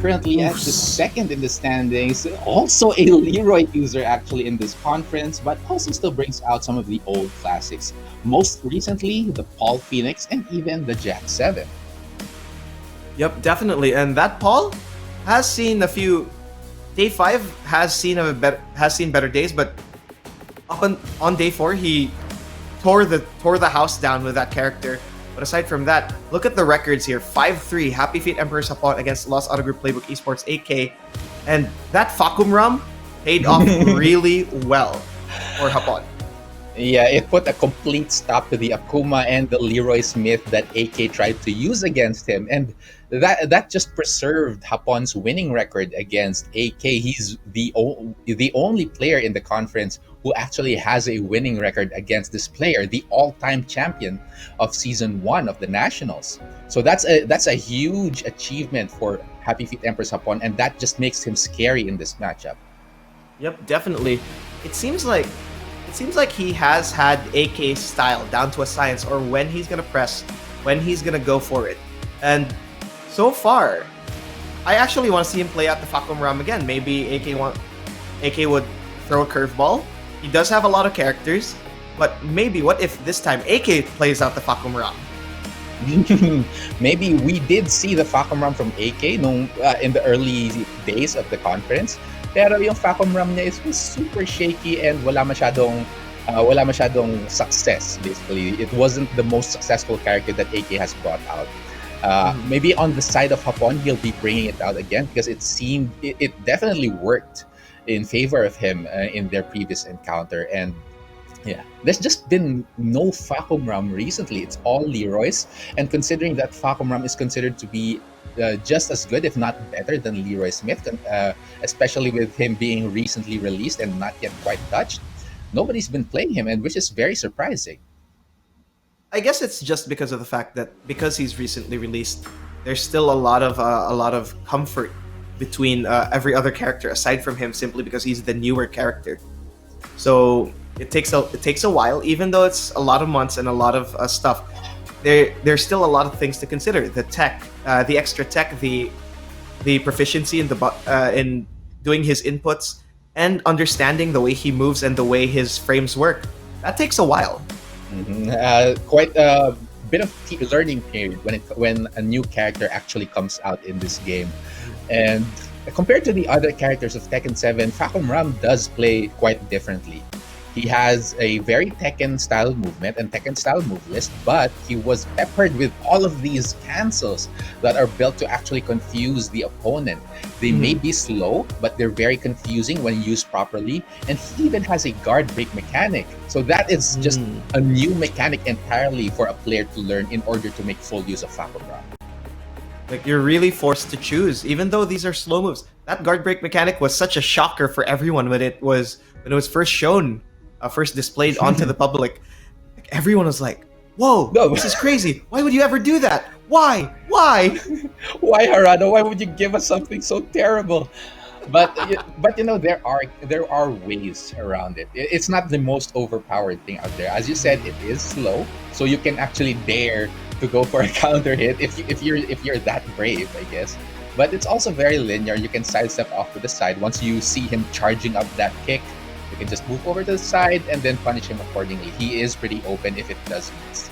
currently at the second in the standings. Also a Leroy user actually in this conference, but also still brings out some of the old classics. Most recently, the Paul Phoenix and even the Jack 7. Yep, definitely. And that Paul has seen a few. Day 5 has seen better days, but on day 4 he tore the house down with that character. But aside from that, look at the records here. 5-3, Happy Feet Emperor's Hapon against Lost Auto Group Playbook Esports AK. And that Fakum Ram paid off really well for Hapon. Yeah, it put a complete stop to the Akuma and the Leroy Smith that AK tried to use against him. And that just preserved Hapon's winning record against AK. He's the only player in the conference who actually has a winning record against this player, the all-time champion of Season 1 of the Nationals. So that's a huge achievement for Happy Feet Empress Hapon, and that just makes him scary in this matchup. Yep, definitely. It seems like he has had AK's style down to a science, or when he's gonna press, when he's gonna go for it. And so far, I actually want to see him play out the Fakum Ram again. Maybe AK would throw a curveball. He does have a lot of characters, but maybe what if this time AK plays out the Fakum Ram? Maybe we did see the Fakum Ram from AK in the early days of the conference. Pero yung Fakum Ram niya was super shaky and wala masyadong success, basically. It wasn't the most successful character that AK has brought out. Maybe on the side of Hapon, he'll be bringing it out again because it definitely worked in favor of him in their previous encounter. And yeah, there's just been no Fakum Ram recently. It's all Leroy's. And considering that Fakum Ram is considered to be just as good, if not better, than Leroy Smith, especially with him being recently released and not yet quite touched, nobody's been playing him, and which is very surprising. I guess it's just because of the fact that because he's recently released, there's still a lot of comfort between every other character aside from him, simply because he's the newer character. So it takes a while, even though it's a lot of months and a lot of stuff. There's still a lot of things to consider: the tech, the extra tech, the proficiency in in doing his inputs, and understanding the way he moves and the way his frames work. That takes a while. Quite a bit of learning period when a new character actually comes out in this game. And compared to the other characters of Tekken 7, Fakum Ram does play quite differently. He has a very Tekken-style movement and Tekken-style move list, but he was peppered with all of these cancels that are built to actually confuse the opponent. They may be slow, but they're very confusing when used properly. And he even has a guard break mechanic. So that is just a new mechanic entirely for a player to learn in order to make full use of Fakum Ram. Like, you're really forced to choose, even though these are slow moves. That guard break mechanic was such a shocker for everyone when it was first shown. First displayed onto the public. Like, everyone was like, "Whoa, this is crazy! Why would you ever do that? Why? Why, Harado? Why would you give us something so terrible?" But there are ways around it. It's not the most overpowered thing out there. As you said, it is slow, so you can actually dare to go for a counter hit if you're that brave, I guess. But it's also very linear. You can sidestep off to the side once you see him charging up that kick. You can just move over to the side and then punish him accordingly. He is pretty open if it does miss.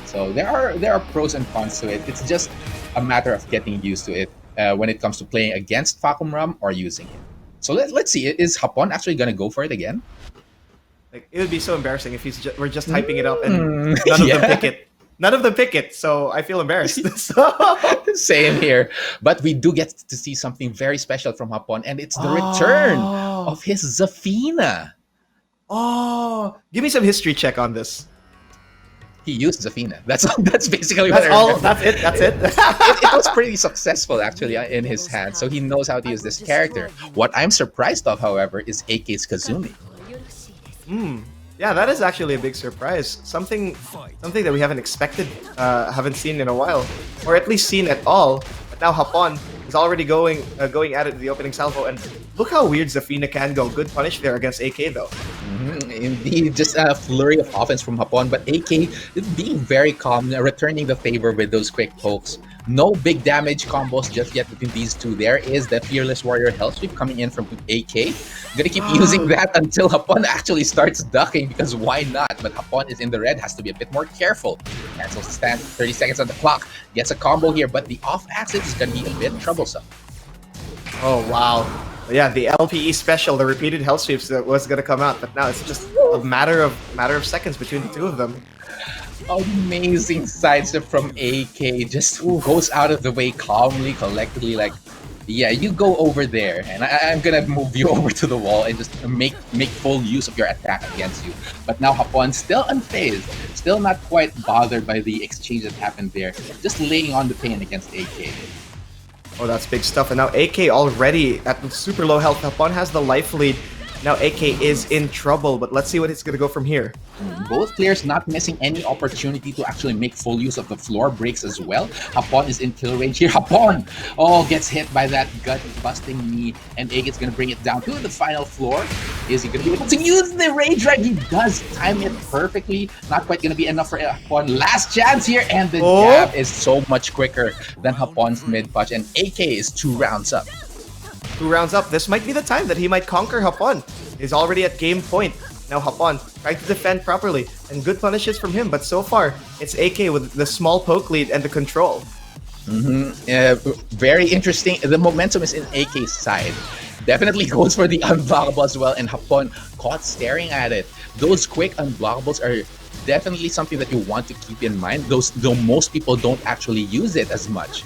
So there are pros and cons to it. It's just a matter of getting used to it when it comes to playing against Fakum Ram or using it. So let's see. Is Hapon actually gonna go for it again? Like, it would be so embarrassing if we're just hyping it up and none of them pick it. None of them pick it, so I feel embarrassed. Same here. But we do get to see something very special from Hapon, and it's the return of his Zafina. Oh, give me some history check on this. He used Zafina. That's basically That's what all. I remember. That's it. It was pretty successful actually in his hands, so he knows how to use this character. What I'm surprised of, however, is AK's Kazumi. Yeah, that is actually a big surprise. Something that we haven't seen in a while, or at least seen at all. But now Hapon is already going at it with the opening salvo, and look how weird Zafina can go. Good punish there against AK though. Indeed, just a flurry of offense from Hapon, but AK being very calm, returning the favor with those quick pokes. No big damage combos just yet between these two. There is the Fearless Warrior Hell Sweep coming in from AK. Gonna keep using that until Hapon actually starts ducking, because why not? But Hapon is in the red, has to be a bit more careful. Cancels the stand, 30 seconds on the clock. Gets a combo here, but the off axis is gonna be a bit troublesome. Oh, wow. Yeah, the LPE special, the repeated hell sweeps that was going to come out, but now it's just a matter of seconds between the two of them. Amazing sidestep from AK. Just goes out of the way calmly, collectively, like, yeah, you go over there, and I'm gonna move you over to the wall and just make full use of your attack against you. But now Hapon still unfazed, still not quite bothered by the exchange that happened there, just laying on the pain against AK. Oh, that's big stuff. And now AK already at super low health. Hapon has the life lead. Now AK is in trouble, but let's see what it's going to go from here. Both players not missing any opportunity to actually make full use of the floor breaks as well. Hapon is in kill range here. Hapon gets hit by that gut-busting knee, and AK is going to bring it down to the final floor. Is he going to be able to use the rage drive? He does time it perfectly. Not quite going to be enough for Hapon. Last chance here, and the jab is so much quicker than Hapon's mid-punch, and AK is 2 rounds up. 2 rounds up. This might be the time that he might conquer Hapon. He's already at game point. Now Hapon trying to defend properly, and good punishes from him, but so far it's AK with the small poke lead and the control. Very interesting. The momentum is in AK's side. Definitely goes for the unblockable as well, and Hapon caught staring at it. Those quick unblockables are definitely something that you want to keep in mind, though most people don't actually use it as much.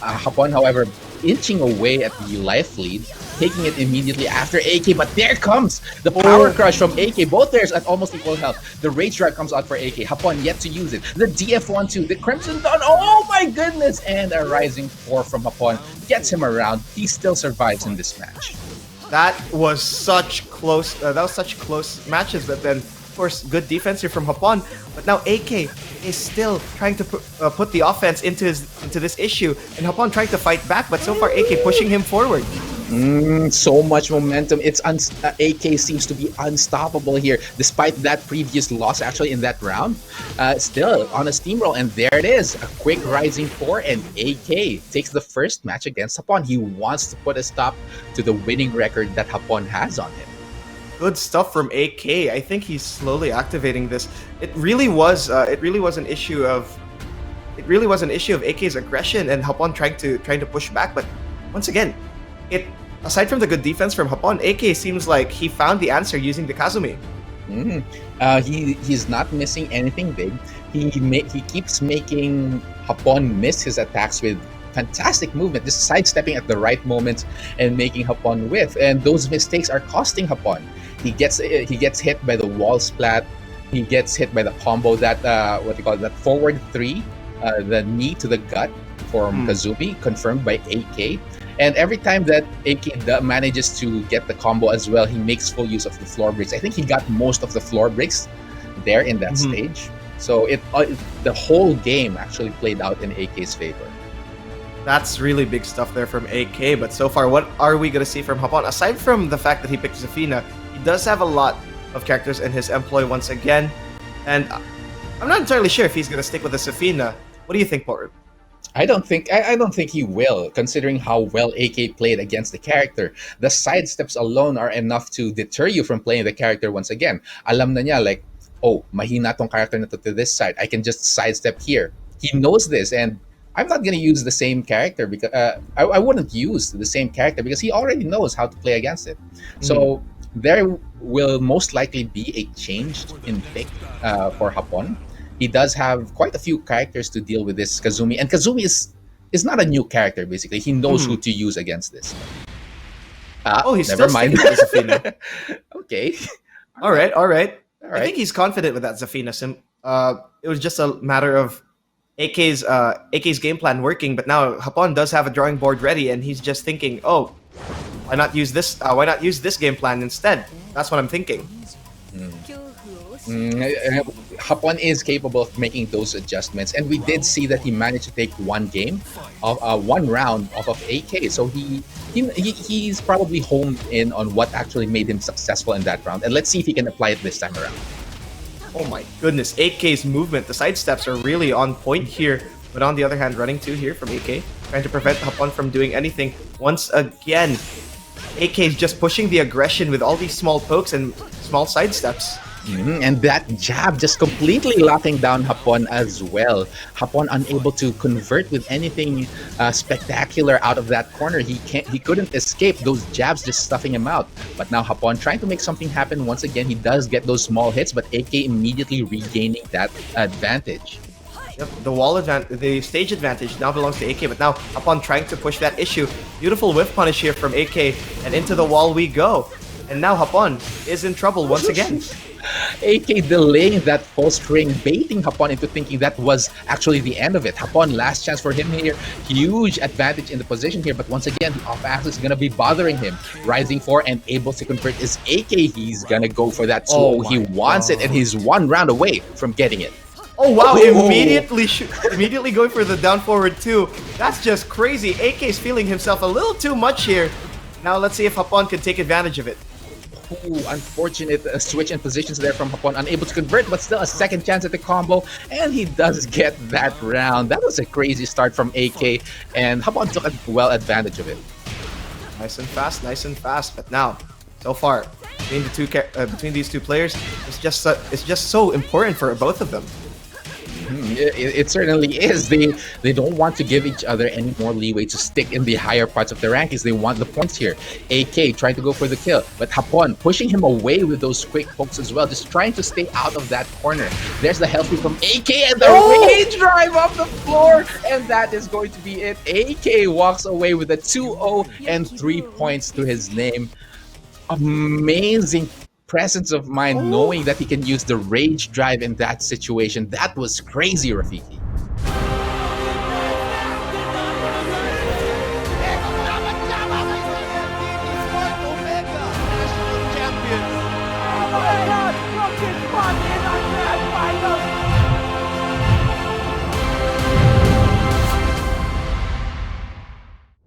Hapon, however, inching away at the life lead, taking it immediately after AK, but there comes the power crush from AK. Both players at almost equal health. The rage drive comes out for AK. Hapon yet to use it. The DF1 too. The Crimson Dawn. Oh my goodness! And a rising 4 from Hapon gets him around. He still survives in this match. That was such close. That was such close matches, but then of course good defense here from Hapon. But now AK is still trying to put the offense into this issue, and Hapon trying to fight back, but so far AK pushing him forward. So much momentum. AK seems to be unstoppable here, despite that previous loss actually in that round. Still on a steamroll, and there it is, a quick rising 4, and AK takes the first match against Hapon. He wants to put a stop to the winning record that Hapon has on him. Good stuff from AK. I think he's slowly activating this. It really was an issue of AK's aggression and Hapon trying to push back. But once again, aside from the good defense from Hapon, AK seems like he found the answer using the Kazumi. He's not missing anything big. He keeps making Hapon miss his attacks with fantastic movement, just sidestepping at the right moment and making Hapon whiff. And those mistakes are costing Hapon. He gets hit by the wall splat. He gets hit by the combo that that forward 3, the knee to the gut from Kazumi, confirmed by AK. And every time that AK manages to get the combo as well, he makes full use of the floor breaks. I think he got most of the floor breaks there in that stage. So the whole game actually played out in AK's favor. That's really big stuff there from AK, but so far, what are we going to see from Hapon? Aside from the fact that he picked Zafina, he does have a lot of characters in his employ once again, and I'm not entirely sure if he's going to stick with the Zafina. What do you think, Porter? I don't think he will, considering how well AK played against the character. The sidesteps alone are enough to deter you from playing the character once again. Alam na niya, like, oh, mahina tong character na to this side. I can just sidestep here. He knows this, and I'm not going to use the same character because I wouldn't use the same character because he already knows how to play against it. So there will most likely be a change in pick for Hapon. He does have quite a few characters to deal with this Kazumi, and Kazumi is not a new character. Basically, he knows who to use against this. He's never still mind. Zafina. Okay. All right. I think he's confident with that Zafina. It was just a matter of AK's game plan working, but now Hapon does have a drawing board ready, and he's just thinking, oh, why not use this? Why not use this game plan instead? That's what I'm thinking. Hapon is capable of making those adjustments, and we did see that he managed to take one round off of AK. So he's probably honed in on what actually made him successful in that round, and let's see if he can apply it this time around. Oh my goodness, AK's movement, the side steps are really on point here. But on the other hand, running 2 here from AK, trying to prevent Hapon from doing anything. Once again, AK is just pushing the aggression with all these small pokes and small sidesteps. And that jab just completely locking down Hapon as well. Hapon unable to convert with anything spectacular out of that corner. He couldn't escape those jabs just stuffing him out. But now Hapon trying to make something happen once again. He does get those small hits, but AK immediately regaining that advantage. Yep, the stage advantage now belongs to AK, but now Hapon trying to push that issue. Beautiful whiff punish here from AK, and into the wall we go. And now Hapon is in trouble once again. AK delaying that full string, baiting Hapon into thinking that was actually the end of it. Hapon, last chance for him here. Huge advantage in the position here, but once again, the off axis is going to be bothering him. Rising 4 and able to convert is AK. He's going to go for that 2-0. Oh he wants God. it, and he's 1 round away from getting it. Oh wow, Oh. immediately going for the down forward 2. That's just crazy. AK's feeling himself a little too much here. Now let's see if Hapon can take advantage of it. Ooh, unfortunate switch in positions there from Hapon, unable to convert, but still a second chance at the combo, and he does get that round. That was a crazy start from AK, and Hapon took well advantage of it. Nice and fast. But now, so far, between these two players, it's just so important for both of them. It certainly is. They don't want to give each other any more leeway to stick in the higher parts of the rankings. They want the points here. AK trying to go for the kill, but Hapon pushing him away with those quick pokes as well, just trying to stay out of that corner. There's the health from AK and the rage drive off the floor, and that is going to be it. AK walks away with a 2-0 and 3 points to his name. Amazing presence of mind knowing that he can use the rage drive in that situation. That was crazy, Rafiki.